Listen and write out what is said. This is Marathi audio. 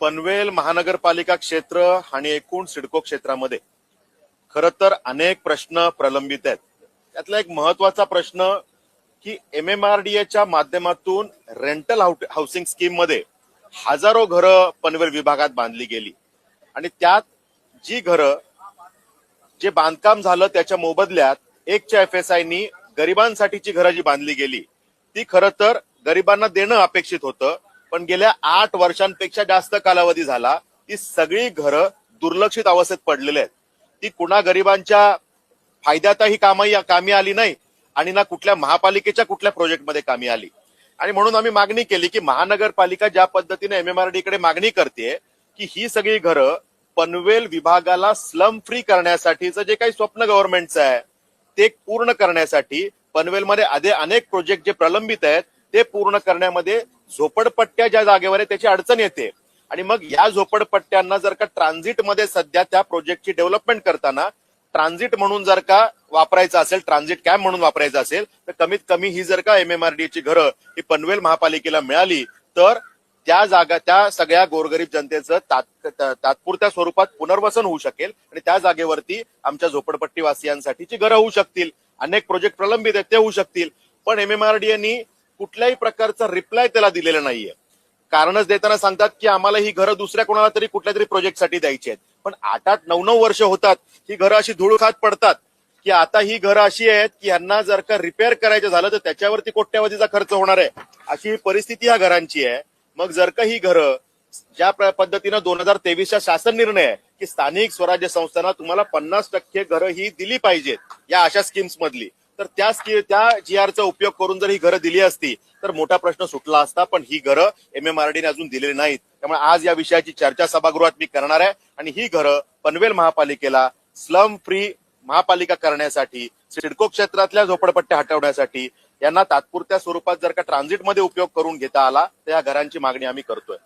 पनवेल महानगरपालिका क्षेत्र आणि एकूण सिडको क्षेत्रामध्ये खरं तर अनेक प्रश्न प्रलंबित आहेत. त्यातला एक महत्वाचा प्रश्न की MMRDAच्या माध्यमातून रेंटल हाऊसिंग स्कीम मध्ये हजारो घरं पनवेल विभागात बांधली गेली आणि त्यात जी घरं जे बांधकाम झालं त्याच्या मोबदल्यात एकच्या FSIनी गरिबांसाठीची घरं जी बांधली गेली ती खरं तर गरिबांना देणं अपेक्षित होतं, पण गेल्या 8 वर्षांपेक्षा जास्त कालावधी झाला ती सगळी घरं दुर्लक्षित अवस्थेत पडलेली आहेत. ती कुणा गरिबांच्या फायद्यातही कामी आली नाही आणि ना कुठल्या महापालिकेच्या कुठल्या प्रोजेक्टमध्ये कामी आली. आणि म्हणून आम्ही मागणी केली की महानगरपालिका ज्या पद्धतीने MMRD कडे मागणी करते की ही सगळी घरं पनवेल विभागाला स्लम फ्री करण्यासाठीचं जे काही स्वप्न गव्हर्नमेंटचं आहे ते पूर्ण करण्यासाठी पनवेलमध्ये अनेक प्रोजेक्ट जे प्रलंबित आहेत ते पूर्ण करण्यामध्ये झोपडपट्ट्या ज्या जागेवर आहे त्याची अडचण येते. आणि मग या झोपडपट्ट्यांना जर का ट्रान्झिटमध्ये सध्या त्या प्रोजेक्टची डेव्हलपमेंट करताना ट्रान्झिट म्हणून जर का वापरायचं असेल, ट्रान्झिट कॅम्प म्हणून वापरायचं असेल तर कमीत कमी ही जर का MMRDAची घरं ही पनवेल महापालिकेला मिळाली तर त्या सगळ्या गोरगरीब जनतेचं तात्पुरत्या स्वरूपात पुनर्वसन होऊ शकेल आणि त्या जागेवरती आमच्या झोपडपट्टी वासियांसाठीची घरं होऊ शकतील. अनेक प्रोजेक्ट प्रलंबित आहेत ते होऊ शकतील, पण MMRDAनी कुठल्याही प्रकारचा रिप्लाय त्याला दिलेला नाहीये. कारणच देताना सांगतात की आम्हाला ही घरं दुसऱ्या कोणाला तरी कुठल्या तरी प्रोजेक्टसाठी द्यायची आहेत, पण 8-8, 9-9 वर्ष होतात ही घरं अशी धूळ खात पडतात की आता ही घरं अशी आहेत की यांना जर का रिपेअर करायचं झालं तर त्याच्यावरती कोट्यावधीचा खर्च होणार आहे. अशी परिस्थिती ह्या घरांची आहे. मग जर का ही घरं ज्या पद्धतीनं 2023च्या शासन निर्णय आहे की स्थानिक स्वराज्य संस्थांना तुम्हाला 50% घरं ही दिली पाहिजेत या अशा स्कीम्स मधली, तर त्या GRचा उपयोग करून जर ही घरं दिली असती तर मोठा प्रश्न सुटला असता, पण ही घरं MMRDने अजून दिलेली नाहीत. त्यामुळे आज या विषयाची चर्चा सभागृहात मी करणार आहे आणि ही घरं पनवेल महापालिकेला स्लम फ्री महापालिका करण्यासाठी, सिडको क्षेत्रातल्या झोपडपट्ट्या हटवण्यासाठी यांना तात्पुरत्या स्वरूपात जर का ट्रान्झिटमध्ये उपयोग करून घेता आला तर या घरांची मागणी आम्ही करतोय.